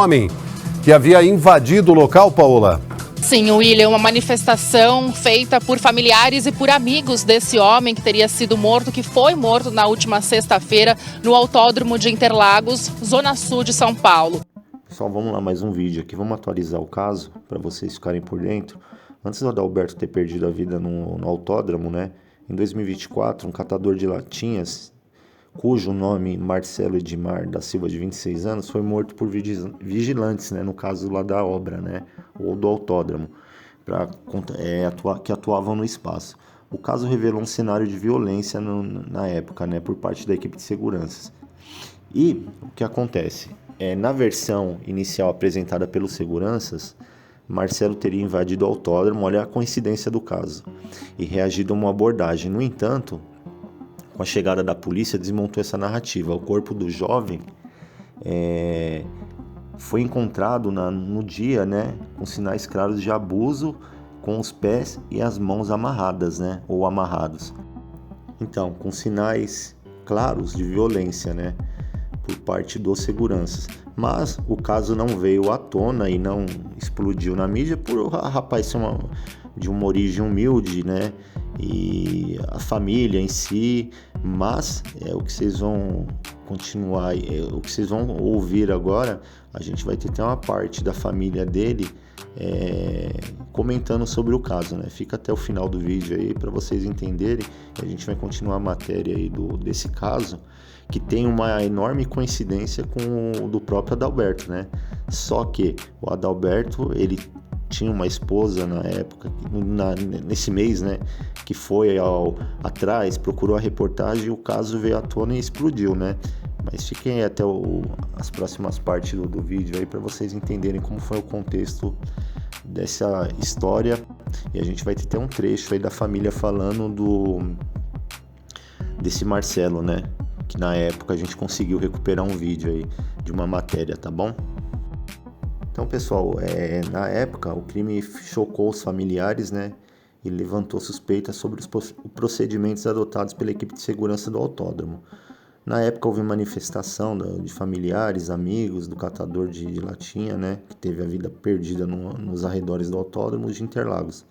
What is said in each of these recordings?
Homem que havia invadido o local, Paola. Sim, William, uma manifestação feita por familiares e por amigos desse homem que teria sido morto, que foi morto na última sexta-feira no Autódromo de Interlagos, zona sul de São Paulo. Pessoal, vamos lá, mais um vídeo aqui. Vamos atualizar o caso para vocês ficarem por dentro. Antes do Adalberto ter perdido a vida no autódromo, né? Em 2024, um catador de latinhas, cujo nome Marcelo Edmar da Silva, de 26 anos, foi morto por vigilantes, né? No caso lá da obra, né? Ou do autódromo, que atuavam no espaço. O caso revelou um cenário de violência na época, né? Por parte da equipe de seguranças. E o que acontece? Na versão inicial apresentada pelos seguranças, Marcelo teria invadido o autódromo, olha a coincidência do caso, e reagido a uma abordagem. No entanto, com a chegada da polícia, desmontou essa narrativa. O corpo do jovem foi encontrado no dia, né, com sinais claros de abuso, com os pés e as mãos amarradas, né, ou amarrados. Então, com sinais claros de violência, né, por parte dos seguranças. Mas o caso não veio à tona e não explodiu na mídia por o rapaz ser de uma origem humilde, né? E a família em si. Mas o que vocês vão continuar, o que vocês vão ouvir agora, a gente vai ter uma parte da família dele comentando sobre o caso, né? Fica até o final do vídeo aí para vocês entenderem. A gente vai continuar a matéria aí desse caso, que tem uma enorme coincidência com o do próprio Adalberto, né? Só que o Adalberto, ele tinha uma esposa na época, nesse mês, né? Que foi atrás, procurou a reportagem e o caso veio à tona e explodiu, né? Mas fiquem até as próximas partes do vídeo aí para vocês entenderem como foi o contexto dessa história. E a gente vai ter um trecho aí da família falando desse Marcelo, né? Que na época a gente conseguiu recuperar um vídeo aí de uma matéria, tá bom? Então, pessoal, na época o crime chocou os familiares, né? E levantou suspeitas sobre os procedimentos adotados pela equipe de segurança do autódromo. Na época houve manifestação de familiares, amigos do catador de latinha, né? Que teve a vida perdida nos arredores do autódromo de Interlagos.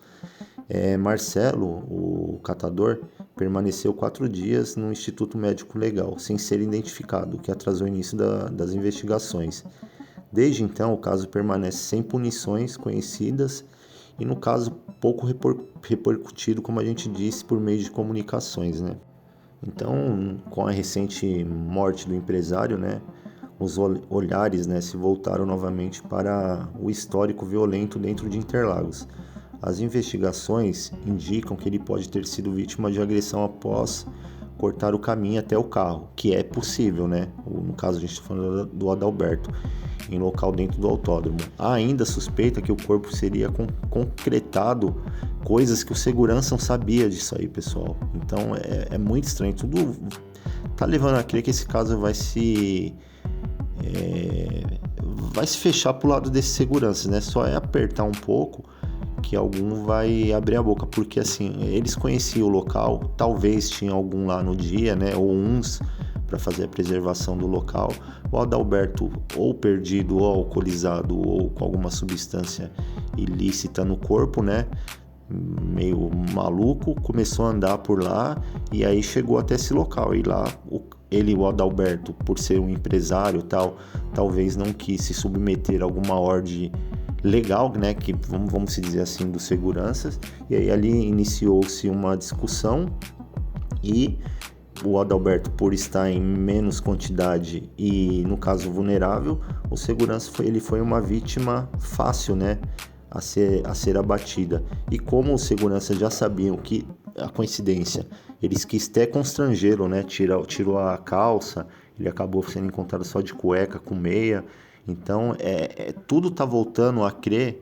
Marcelo, o catador, permaneceu 4 dias no Instituto Médico Legal, sem ser identificado, o que atrasou o início das investigações. Desde então, o caso permanece sem punições conhecidas e, no caso, pouco repercutido, como a gente disse, por meio de comunicações, né? Então, com a recente morte do empresário, né, os olhares, né, se voltaram novamente para o histórico violento dentro de Interlagos. As investigações indicam que ele pode ter sido vítima de agressão após cortar o caminho até o carro, que é possível, né? No caso, a gente está falando do Adalberto, em local dentro do autódromo. Há ainda suspeita que o corpo seria concretado, coisas que o segurança não sabia disso aí, pessoal. Então, é muito estranho. Tudo tá levando a crer que esse caso vai se fechar pro lado desses seguranças, né? Só é apertar um pouco que algum vai abrir a boca, porque assim, eles conheciam o local, talvez tinha algum lá no dia, né, ou uns para fazer a preservação do local. O Adalberto, ou perdido, ou alcoolizado, ou com alguma substância ilícita no corpo, né, meio maluco, começou a andar por lá e aí chegou até esse local. E lá o Adalberto, por ser um empresário tal, talvez não quis se submeter a alguma ordem legal, né, que vamos se dizer assim, dos seguranças, e aí ali iniciou-se uma discussão e o Adalberto, por estar em menos quantidade e no caso vulnerável, o segurança foi uma vítima fácil, né, a ser abatida. E como os seguranças já sabiam que a coincidência, eles quis até constrangê-lo, né, tirou a calça, ele acabou sendo encontrado só de cueca com meia. Então, tudo tá voltando a crer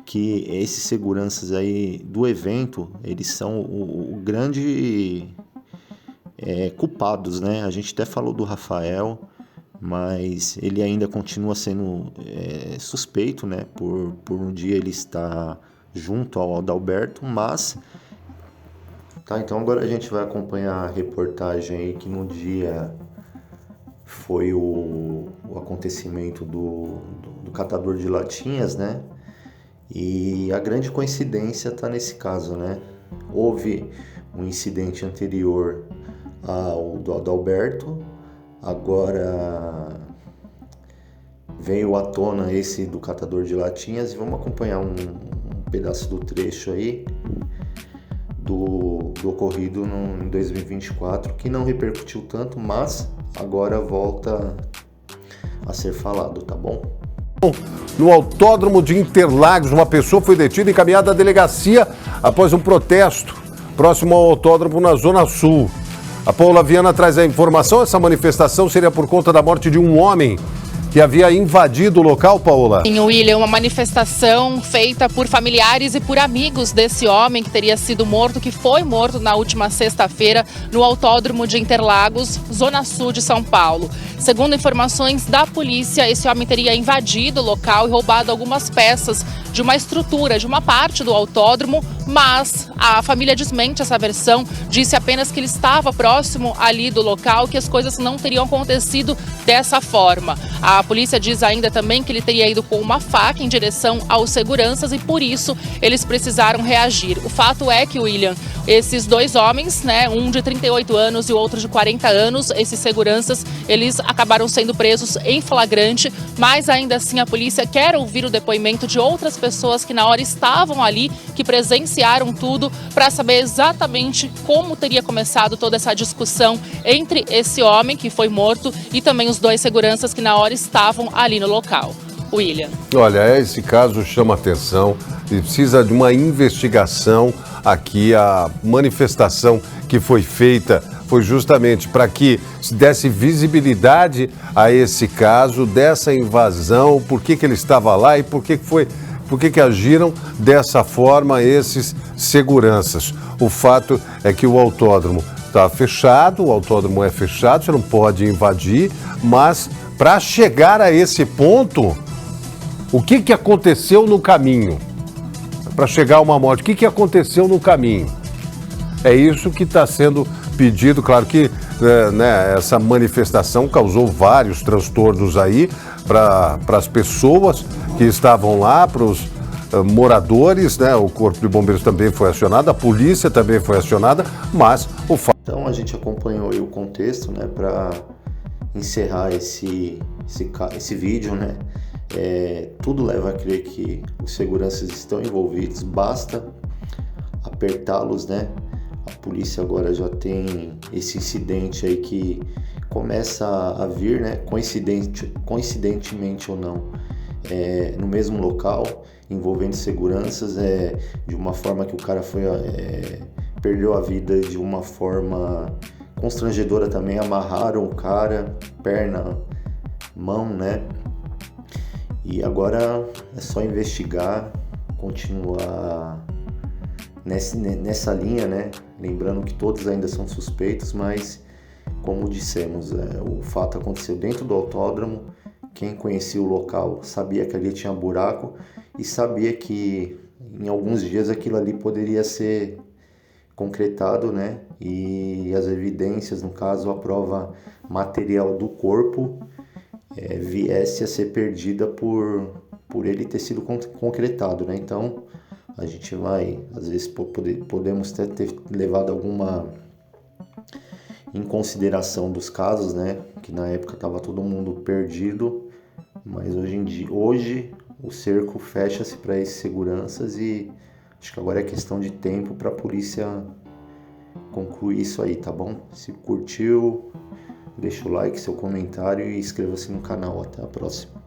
que esses seguranças aí do evento, eles são o grande culpados, né? A gente até falou do Rafael, mas ele ainda continua sendo suspeito, né? Por um dia ele estar junto ao Adalberto, mas... Tá, então agora a gente vai acompanhar a reportagem aí que no dia foi o o acontecimento do catador de latinhas, né? E a grande coincidência está nesse caso, né? Houve um incidente anterior ao do Adalberto, agora veio à tona esse do catador de latinhas e vamos acompanhar um pedaço do trecho aí do ocorrido em 2024, que não repercutiu tanto, mas agora volta a ser falado, tá bom? No Autódromo de Interlagos, uma pessoa foi detida e encaminhada à delegacia após um protesto próximo ao autódromo na Zona Sul. A Paula Viana traz a informação. Essa manifestação seria por conta da morte de um homem que havia invadido o local, Paola. Sim, William, uma manifestação feita por familiares e por amigos desse homem que teria sido morto, que foi morto na última sexta-feira no Autódromo de Interlagos, Zona Sul de São Paulo. Segundo informações da polícia, esse homem teria invadido o local e roubado algumas peças de uma estrutura, de uma parte do autódromo, mas a família desmente essa versão, disse apenas que ele estava próximo ali do local, que as coisas não teriam acontecido dessa forma. A polícia diz ainda também que ele teria ido com uma faca em direção aos seguranças e por isso eles precisaram reagir. O fato é que, William, esses dois homens, né, um de 38 anos e o outro de 40 anos, esses seguranças, eles acabaram sendo presos em flagrante, mas ainda assim a polícia quer ouvir o depoimento de outras pessoas que na hora estavam ali, que presenciaram tudo, para saber exatamente como teria começado toda essa discussão entre esse homem que foi morto e também os dois seguranças que na hora estavam ali no local. William. Olha, esse caso chama atenção e precisa de uma investigação. Aqui a manifestação que foi feita foi justamente para que se desse visibilidade a esse caso, dessa invasão, por que ele estava lá e por que agiram dessa forma esses seguranças. O fato é que o autódromo está fechado, o autódromo é fechado, você não pode invadir, mas para chegar a esse ponto, o que aconteceu no caminho? Para chegar a uma morte, o que aconteceu no caminho? É isso que está sendo pedido. Claro que essa manifestação causou vários transtornos aí para as pessoas que estavam lá, para os moradores, né? O Corpo de Bombeiros também foi acionado, a polícia também foi acionada, mas o fato... Então a gente acompanhou aí o contexto, né, para encerrar esse vídeo, né? Tudo leva a crer que os seguranças estão envolvidos, basta apertá-los, né? A polícia agora já tem esse incidente aí que começa a vir, né? Coincidentemente ou não, no mesmo local, envolvendo seguranças, de uma forma que o cara perdeu a vida de uma forma constrangedora também, amarraram o cara, perna, mão, né? E agora é só investigar, continuar nessa linha, né? Lembrando que todos ainda são suspeitos, mas como dissemos, o fato aconteceu dentro do autódromo. Quem conhecia o local sabia que ali tinha buraco e sabia que em alguns dias aquilo ali poderia ser concretado, né? E as evidências, no caso a prova material do corpo, viesse a ser perdida por ele ter sido concretado, né? Então a gente vai, às vezes podemos ter levado alguma em consideração dos casos, né? Que na época estava todo mundo perdido, mas hoje o cerco fecha-se para esses seguranças e acho que agora é questão de tempo para a polícia concluir isso aí, tá bom? Se curtiu, deixa o like, seu comentário e inscreva-se no canal. Até a próxima.